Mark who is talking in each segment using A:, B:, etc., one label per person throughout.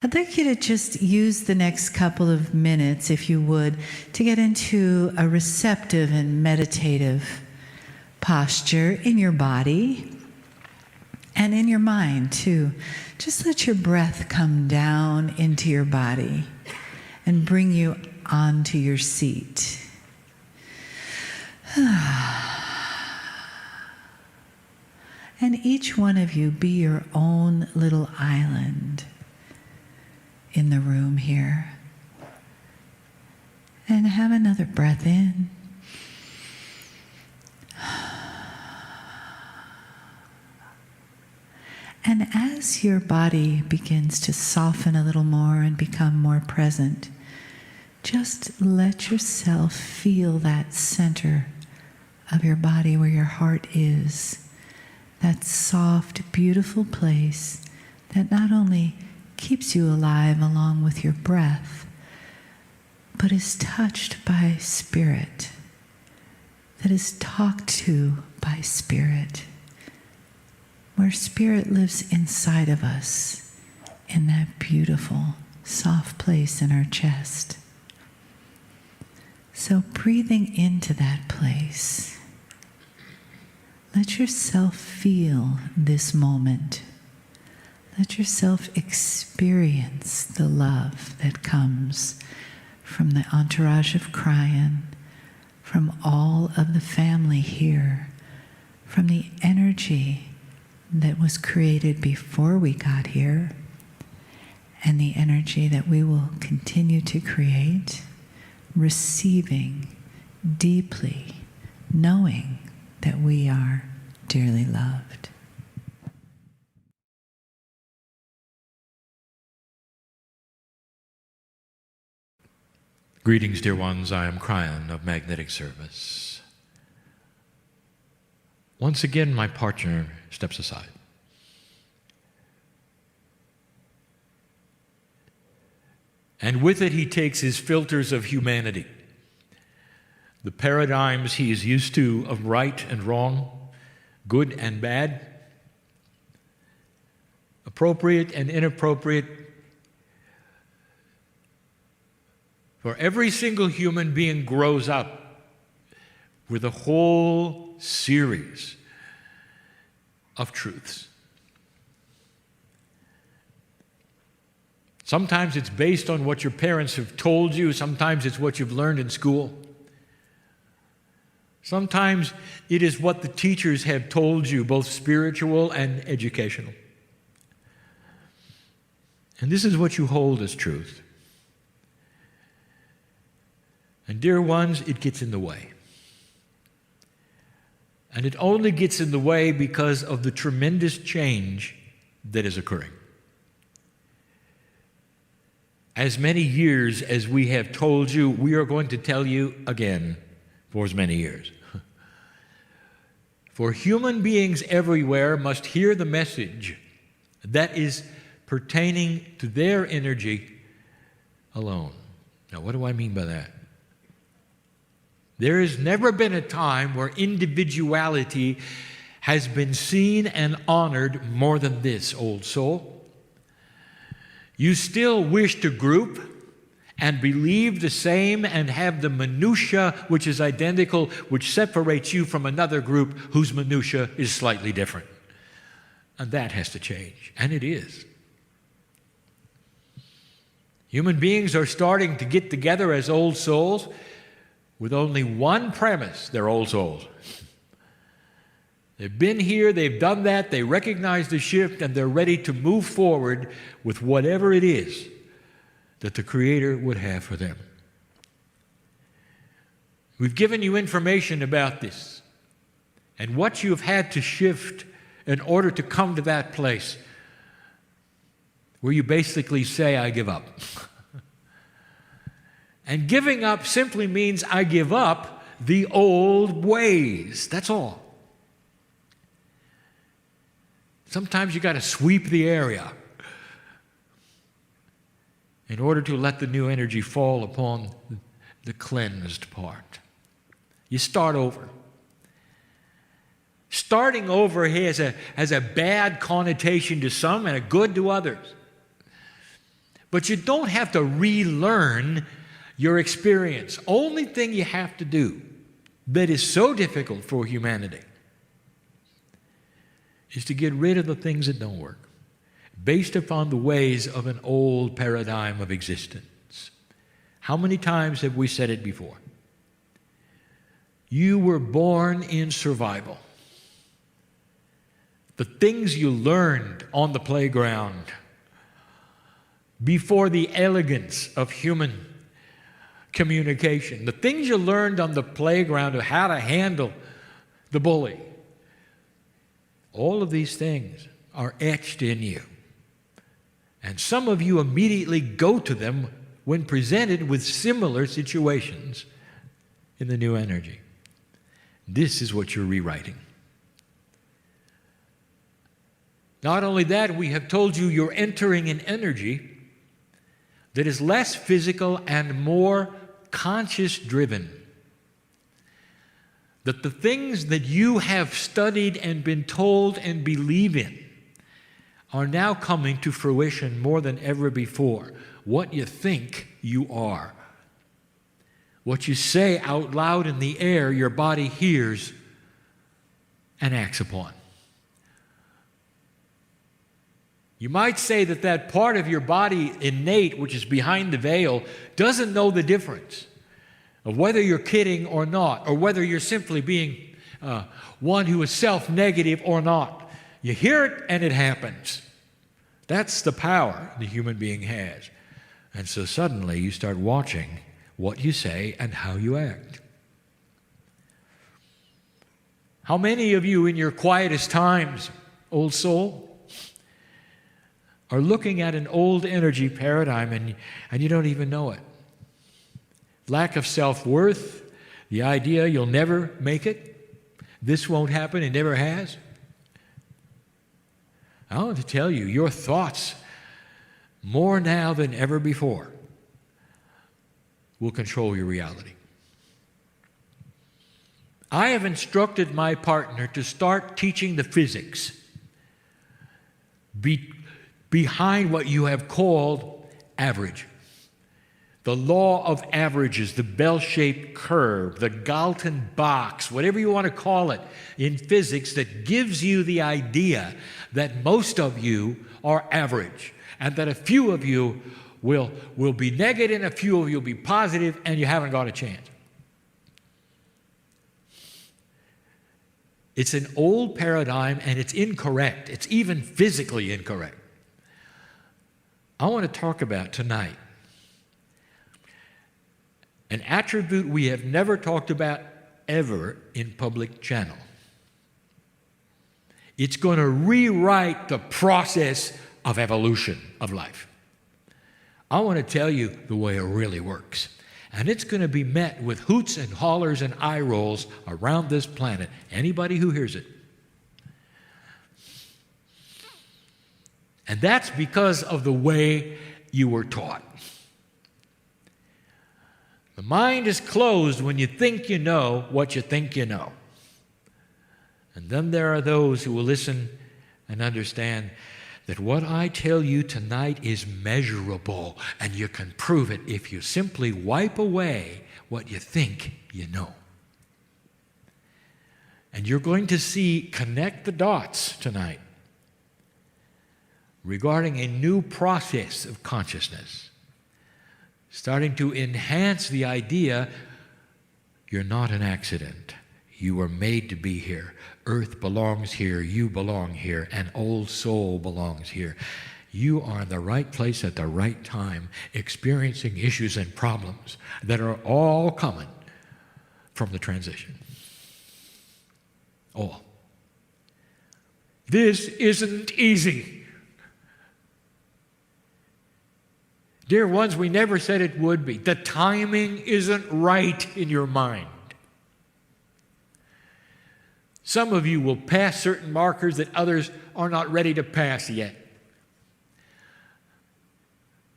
A: I'd like you to just use the next couple of minutes, if you would, to get into a receptive and meditative posture in your body and in your mind, too. Just let your breath come down into your body and bring you onto your seat. And each one of you be your own little island in the room here. And have another breath in. And as your body begins to soften a little more and become more present, just let yourself feel that center of your body where your heart is. That soft, beautiful place that not only keeps you alive along with your breath, but is touched by spirit, that is talked to by spirit, where spirit lives inside of us in that beautiful, soft place in our chest. So breathing into that place, let yourself feel this moment. Let yourself experience the love that comes from the entourage of Kryon, from all of the family here, from the energy that was created before we got here, and the energy that we will continue to create, receiving deeply, knowing that we are dearly loved.
B: Greetings, dear ones. I am Kryon of Magnetic Service. Once again, my partner steps aside. And with it, he takes his filters of humanity, the paradigms he is used to of right and wrong, good and bad, appropriate and inappropriate. For every single human being grows up with a whole series of truths. Sometimes it's based on what your parents have told you. Sometimes it's what you've learned in school. Sometimes it is what the teachers have told you, both spiritual and educational. And this is what you hold as truth. And dear ones, it gets in the way. And it only gets in the way because of the tremendous change that is occurring. As many years as we have told you, we are going to tell you again for as many years. For human beings everywhere must hear the message that is pertaining to their energy alone. Now, what do I mean by that? There has never been a time where individuality has been seen and honored more than this, old soul. You still wish to group and believe the same and have the minutia which is identical, which separates you from another group whose minutia is slightly different. And that has to change, and it is. Human beings are starting to get together as old souls with only one premise: they're old souls. They've been here, they've done that, they recognize the shift, and they're ready to move forward with whatever it is that the Creator would have for them. We've given you information about this and what you've had to shift in order to come to that place where you basically say, I give up. And giving up simply means I give up the old ways. That's all. Sometimes you got to sweep the area in order to let the new energy fall upon the cleansed part. You start over. Starting over has a bad connotation to some and a good to others. But you don't have to relearn your experience. Only thing you have to do that is so difficult for humanity is to get rid of the things that don't work, based upon the ways of an old paradigm of existence. How many times have we said it before? You were born in survival. The things you learned on the playground before the elegance of human communication, the things you learned on the playground of how to handle the bully, all of these things are etched in you. And some of you immediately go to them when presented with similar situations in the new energy. This is what you're rewriting. Not only that, we have told you you're entering an energy that is less physical and more conscious-driven. That the things that you have studied and been told and believe in are now coming to fruition more than ever before. What you think you are. What you say out loud in the air, your body hears and acts upon. You might say that that part of your body, innate, which is behind the veil, doesn't know the difference of whether you're kidding or not, or whether you're simply being one who is self-negative or not. You hear it and it happens. That's the power the human being has. And so suddenly you start watching what you say and how you act. How many of you in your quietest times, old soul, are looking at an old energy paradigm and you don't even know it? Lack of self-worth, the idea you'll never make it, this won't happen, it never has. I want to tell you, your thoughts, more now than ever before, will control your reality. I have instructed my partner to start teaching the physics behind what you have called average. The law of averages, the bell-shaped curve, the Galton box, whatever you want to call it in physics, that gives you the idea that most of you are average and that a few of you will be negative, a few of you will be positive, and you haven't got a chance. It's an old paradigm and it's incorrect. It's even physically incorrect. I want to talk about tonight an attribute we have never talked about ever in public channel. It's going to rewrite the process of evolution of life. I want to tell you the way it really works. And it's going to be met with hoots and hollers and eye rolls around this planet. Anybody who hears it. And that's because of the way you were taught. The mind is closed when you think you know what you think you know. And then there are those who will listen and understand that what I tell you tonight is measurable, and you can prove it if you simply wipe away what you think you know. And you're going to connect the dots tonight regarding a new process of consciousness, starting to enhance the idea you're not an accident. You were made to be here. Earth belongs here. You belong here. An old soul belongs here. You are in the right place at the right time, experiencing issues and problems that are all coming from the transition. All. This isn't easy. Dear ones, we never said it would be. The timing isn't right in your mind. Some of you will pass certain markers that others are not ready to pass yet.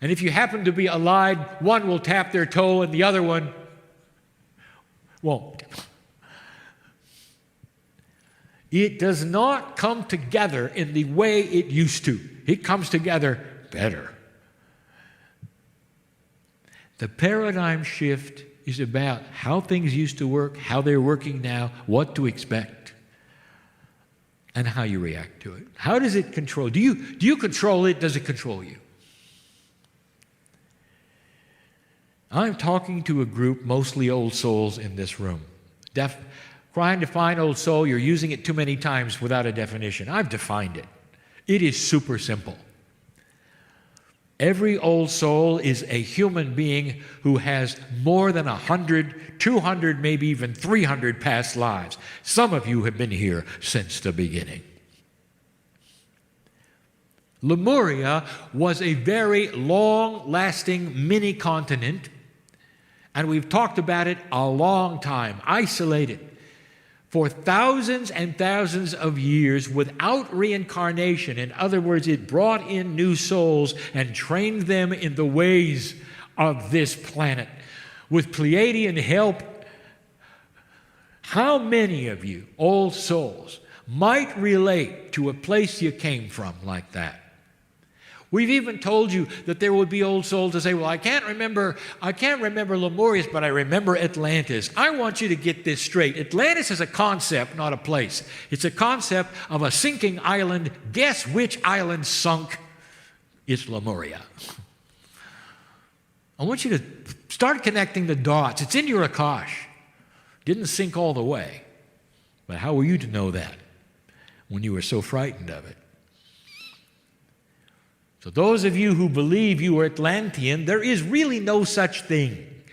B: And if you happen to be allied, one will tap their toe and the other one won't. It does not come together in the way it used to. It comes together better. The paradigm shift is about how things used to work, how they're working now, what to expect, and how you react to it. How does it control? Do you control it? Does it control you? I'm talking to a group, mostly old souls in this room. Trying to define old soul, you're using it too many times without a definition. I've defined it. It is super simple. Every old soul is a human being who has more than 100, 200, maybe even 300 past lives. Some of you have been here since the beginning. Lemuria was a very long-lasting mini-continent, and we've talked about it a long time, isolated for thousands and thousands of years without reincarnation. In other words, it brought in new souls and trained them in the ways of this planet. With Pleiadian help, how many of you, old souls, might relate to a place you came from like that? We've even told you that there would be old souls to say, well, I can't remember Lemurius, but I remember Atlantis. I want you to get this straight. Atlantis is a concept, not a place. It's a concept of a sinking island. Guess which island sunk? It's Lemuria. I want you to start connecting the dots. It's in your Akash. Didn't sink all the way. But how were you to know that when you were so frightened of it? So those of you who believe you are Atlantean, there is really no such thing.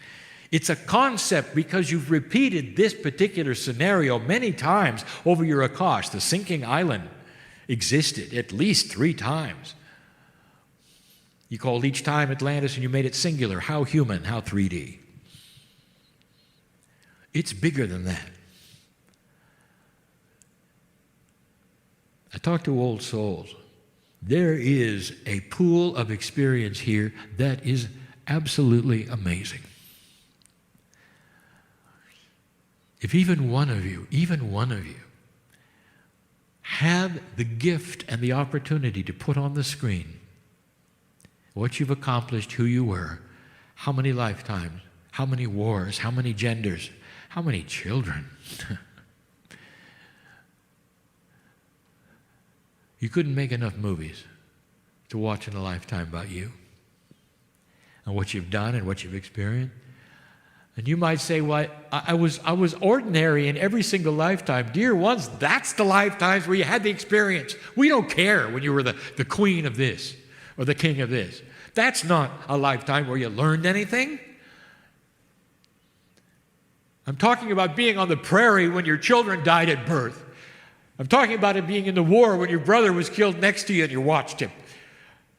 B: It's a concept because you've repeated this particular scenario many times over your Akash. The sinking island existed at least 3 times. You called each time Atlantis and you made it singular. How human, how 3D. It's bigger than that. I talk to old souls. There is a pool of experience here that is absolutely amazing. If even one of you had the gift and the opportunity to put on the screen what you've accomplished, who you were, how many lifetimes, how many wars, how many genders, how many children. You couldn't make enough movies to watch in a lifetime about you and what you've done and what you've experienced. And you might say, well, I was ordinary in every single lifetime. Dear ones, that's the lifetimes where you had the experience. We don't care when you were the queen of this or the king of this. That's not a lifetime where you learned anything. I'm talking about being on the prairie when your children died at birth. I'm talking about it being in the war when your brother was killed next to you and you watched him.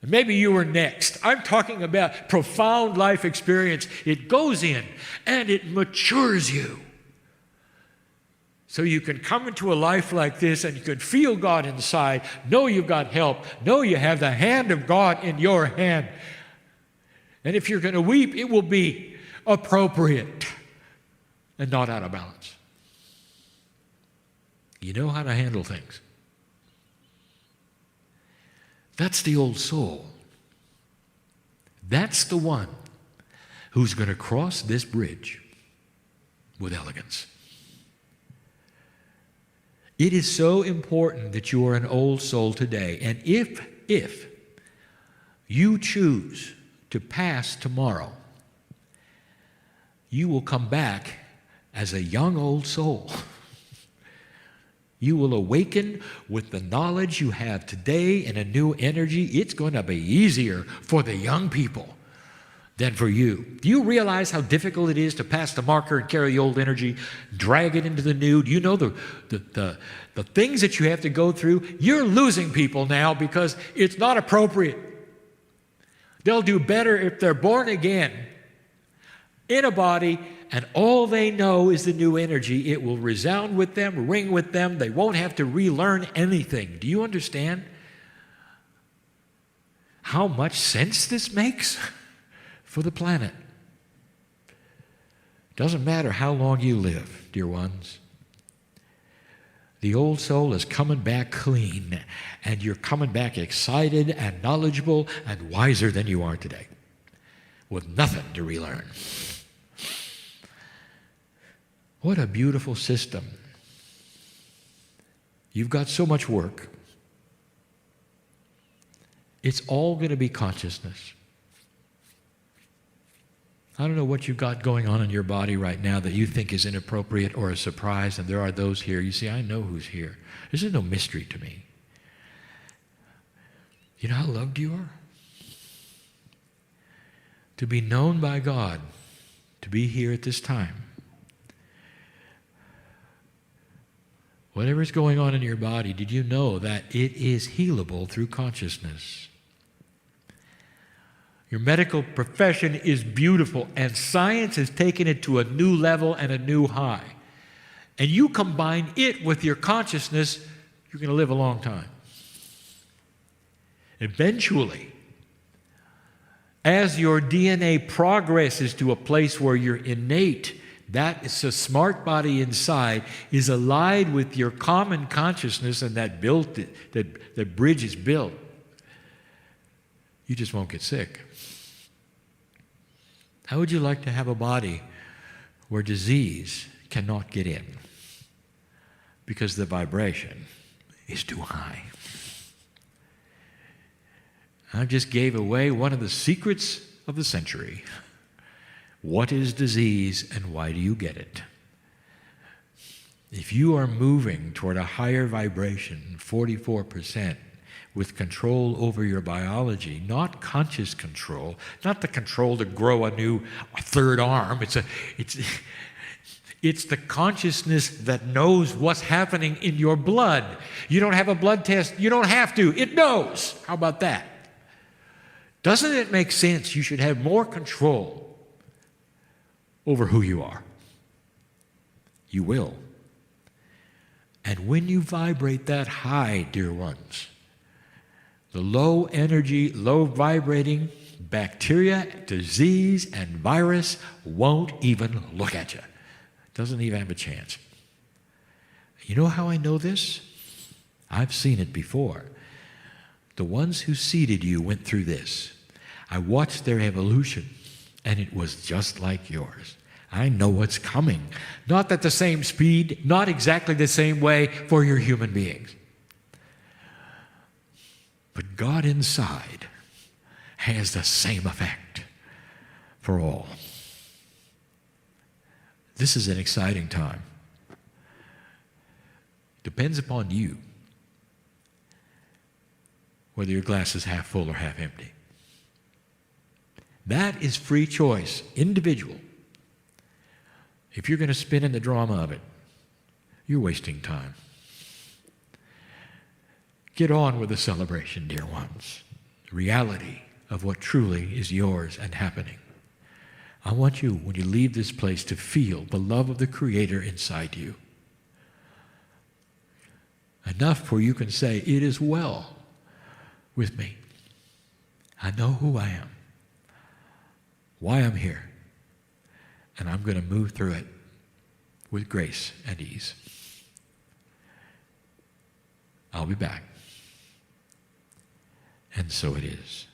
B: And maybe you were next. I'm talking about profound life experience. It goes in and it matures you. So you can come into a life like this and you can feel God inside, know you've got help, know you have the hand of God in your hand. And if you're going to weep, it will be appropriate and not out of balance. You know how to handle things. That's the old soul. That's the one who's going to cross this bridge with elegance. It is so important that you are an old soul today. And if you choose to pass tomorrow, you will come back as a young old soul. You will awaken with the knowledge you have today in a new energy. It's going to be easier for the young people than for you. Do you realize how difficult it is to pass the marker and carry the old energy, drag it into the new? Do you know the things that you have to go through? You're losing people now because it's not appropriate. They'll do better if they're born again in a body, and all they know is the new energy. It will resound with them, ring with them. They won't have to relearn anything. Do you understand how much sense this makes for the planet? Doesn't matter how long you live, dear ones. The old soul is coming back clean, and you're coming back excited and knowledgeable and wiser than you are today. with nothing to relearn. What a beautiful system. You've got so much work. It's all going to be consciousness. I don't know what you've got going on in your body right now that you think is inappropriate or a surprise, and there are those here. You see, I know who's here. This is no mystery to me. You know how loved you are? To be known by God, to be here at this time. Whatever's going on in your body, did you know that it is healable through consciousness? Your medical profession is beautiful, and science has taken it to a new level and a new high. And you combine it with your consciousness, you're going to live a long time. Eventually, as your DNA progresses to a place where you're innate, that is a smart body inside, is allied with your common consciousness, and that bridge is built. You just won't get sick. How would you like to have a body where disease cannot get in because the vibration is too high? I just gave away one of the secrets of the century. What is disease and why do you get it? If you are moving toward a higher vibration, 44%, with control over your biology, not conscious control, not the control to grow a third arm. It's the consciousness that knows what's happening in your blood. You don't have a blood test. You don't have to. It knows. How about that? Doesn't it make sense you should have more control over who you are? You will. And when you vibrate that high, dear ones, the low energy, low vibrating bacteria, disease, and virus won't even look at you. Doesn't even have a chance. You know how I know this? I've seen it before. The ones who seeded you went through this. I watched their evolution, and it was just like yours. I know what's coming. Not at the same speed, not exactly the same way for your human beings. But God inside has the same effect for all. This is an exciting time. Depends upon you whether your glass is half full or half empty. That is free choice, individual. If you're going to spin in the drama of it, you're wasting time. Get on with the celebration, dear ones. The reality of what truly is yours and happening. I want you, when you leave this place, to feel the love of the Creator inside you. Enough where you can say, it is well with me. I know who I am, why I'm here, and I'm going to move through it with grace and ease. I'll be back. And so it is.